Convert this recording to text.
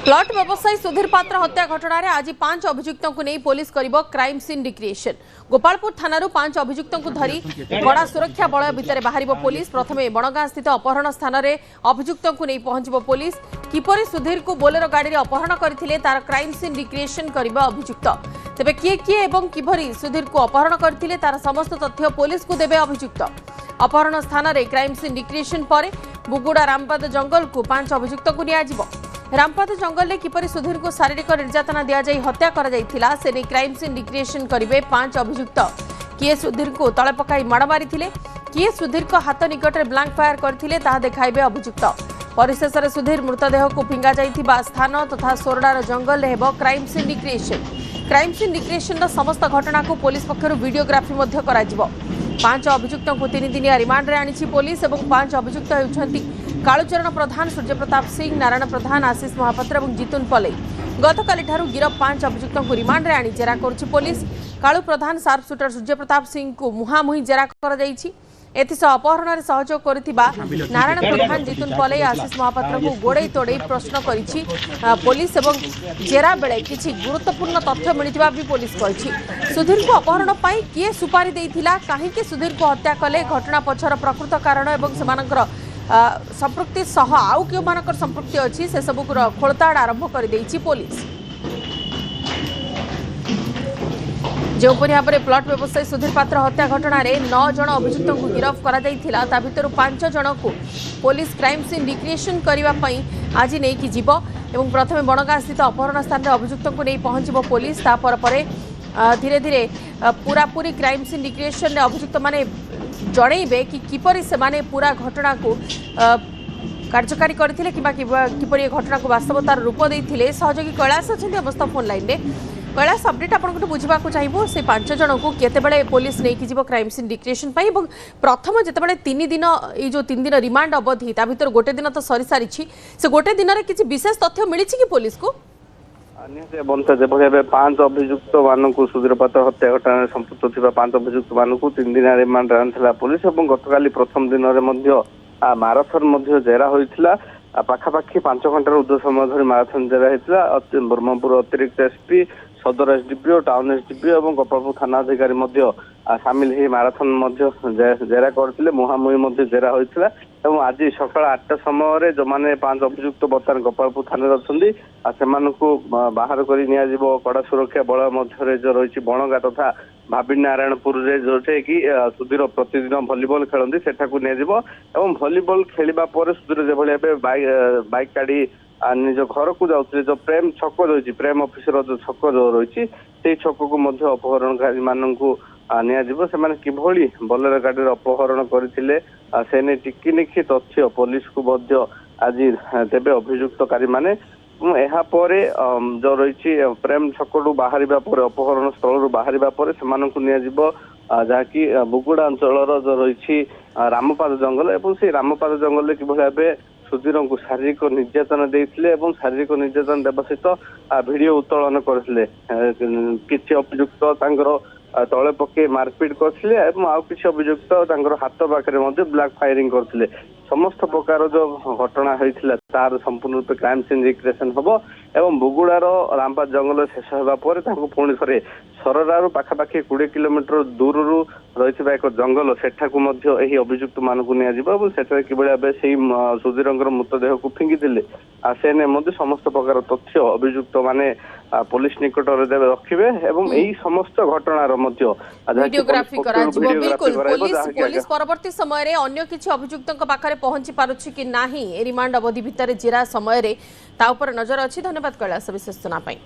Plot व्यवसायी सुधीर पात्र हत्या घटना रे आज 5 अभियुक्तों को नहीं पुलिस करिबो क्राइम सीन डिक्रिएशन। गोपालपुर थानारू 5 अभियुक्तों को धरी बड़ा सुरक्षा बलय भितर बाहरिबो पुलिस। प्रथमे बनगां स्थित अपहरण स्थान रे अभियुक्तों को नहीं पहुंचबो पुलिस। किपरि सुधीर को बोलेरो गाड़ी रे अपहरण करथिले तार क्राइम सीन डिक्रिएशन करिबो अभियुक्त। तेबे किए एवं किभरि सुधीर को अपहरण करथिले तार समस्त तथ्य पुलिस को देबे अभियुक्त। अपहरण स्थान रे क्राइम सीन डिक्रिएशन पर बुगुड़ा रामपाद जंगल को 5 अभियुक्त को नियाजिबो। रामपाद जंगल में किपरि सुधीर को शारीरिक निर्यातना दिया जाई हत्या करा जाइथिला से क्राइम सीन डिक्रिएशन करिवे 5 अभियुक्त। किए सुधीर को तळे पकाई माड़ मारिथिले, किए सुधीर को हाथ निकट में ब्लैंक फायर करथिले ताहा देखाइबे अभियुक्त। परिशेष में सुधीर मृतदेह को फिंगा जाइथिबा स्थान तथा सोरडार जंगल में हेबो क्राइम सीन डिक्रिएशन। क्राइम सीन डिक्रिएशन समस्त घटना को पुलिस पक्षरु वीडियोग्राफी मध्य कराजिबो। 5 अभियुक्तों को 3 दिनिया रिमांड रे आनिछि पुलिस एवं 5 अभियुक्त हेउछन्ति कालुचरण प्रधान, सूर्य प्रताप सिंह, नारायण प्रधान, आशीष महापात्र और जितुन पलई। गतकाली गिरफ 5 अभियुक्तों को रिमांड रे आनी जेरा करुछि पुलिस। कालू प्रधान शार्प शूटर सूर्य प्रताप सिंह को मुहामुही जेरा कर जाइछि। एथिसह अपहरण में सहयोग करिथिबा नारायण प्रधान, जितुन पलई, आशीष महापात्र को गोड़े तोड़े प्रश्न करिछि पुलिस एवं जेरा बेले किछि गुरुत्वपूर्ण तथ्य मिलिथिबा भी पुलिस कहिछि। सुधीर को अपहरण पाई किए सुपारी देइथिला, काहेकि सुधीर को हत्या कले, घटना पछर प्रकृत कारण एवं सेमानकर संपृक्ति सह आउ क्यों मानकर संपृक्ति अच्छी से सब खोलताड़ आरंभ कर देइछि पुलिस। जो भाव में प्लॉट व्यवसायी सुधीर पात्र हत्या घटना रे 9 जन अभियुक्तों को गिरफ करा जाइथिला, ता भितर 5 जन को पुलिस क्राइम सीन डिक्रिएशन करबा पई आज नहीं कि जीव एवं प्रथमे बनगां स्थित अपहरण स्थान रे अभियुक्तों को नहीं पहुंचबो पुलिस। तापर परे धीरे धीरे पूरा पूरी क्राइम सीन डिक्रिएशन रे अभियुक्त माने जणैबे कि किपरि से माने पूरा घटना को कार्यकारी करथिले किपरि घटना को वास्तवतार रूप देइथिले। सहयोगी कैलाश अछन्ती अवस्था फोन लाइन रे। कैलाश अपडेट आपनको बुझिबा को चाहिबो से 5 जन को केतेबेले पुलिस नै कि जीवो क्राइम सीन डिक्रिएशन पाई एवं प्रथम जेतेबेले 3 दिन ए जो 3 दिन रिमांड अवधि ता भीतर गोटे दिन तो सरी सारिछि, से गोटे दिन रे किछि विशेष तथ्य मिलिछि कि पुलिस को? निहत बनता जो 5 अभियुक्त मानक सुधीर पात्र हत्या घटना संपुक्त थी 5 अभियुक्त मानक 3 दिन रिमांड आनी पुलिस और गतकाली प्रथम दिन में माराथन जेरा होता पाखापाखि 5 घंटार उर्ध्व समय धरी माराथन जेरा होता। ब्रह्मपुर अतिरिक्त एसपी, सदर एसडीपी और टाउन एसडीपी और गोपालपुर थाना अधिकारी सामिल हो माराथन जेरा करते मुहामुही जेरा होता। आज सकाल 8टा समय जो मैंने 5 अभियुक्त बर्तमान गोपालपुर थाना अच्छा से बाहर कर कड़ा सुरक्षा बल मध्य जो रही बनगा तथा भाभी नारायणपुर जोटे कि सुधीर प्रतिदिन भलीबल खेलती सेठाकू निया भलीबल खेलवा सुधीर जो भाई बाइक गाड़ी निज घर को जाते जो प्रेम छक रही प्रेम ऑफिसर जो छक जो रही से छक को अपहरणकारी मानक नियाजिबो। सेमाने किभଳି बोलेरो गाड़ी अपहरण करथिले से ने टिकिनिखि तथ्य पुलिस को आज देवे अभियुक्तकारी माने। एहा परे जो रही प्रेम छकड़ू बाहर अपहरण स्थल बाहर से नियाजिबो जहाँकि बुगुड़ा अंचल जो रही रामपाद जंगल और से रामपाद जंगल किभଳି भाबे सुधीर को शारीरिक निर्यातना देते शारीरिक निर्यातना देवा सहित भिडियो उत्तोलन करते किसी अभियुक्त तले पके मारपीट करते आउ किसी अभियुक्त हाथ पाखे ब्लैक फायरिंग करते। समस्त प्रकार जो घटना होता तार संपूर्ण रूप क्राइम सीन डिक्रिएशन हम एवं बुगुड़ार रामपाद जंगल शेष होगापर पुणी थे सरडारू पाखापाखि 20 किलोमीटर दूर रही एक जंगल सेठाकू अभियुक्त मानक निया किभଳି से सुधीर मृतदेह को फिंगी से समस्त प्रकार तथ्य अभियुक्त माने पुलिस निकट रखिबे एवं यही समस्त घटनार वीडियोग्राफी पुलिस परवर्ती समय रे अन्य किछि अभियुक्तक पाखरे पहुंची पारुछि कि नाही रिमांड अवधि भितर जेरा समय रे ता ऊपर नजर अछि। धन्यवाद कैलाश विशेष सूचना पाई।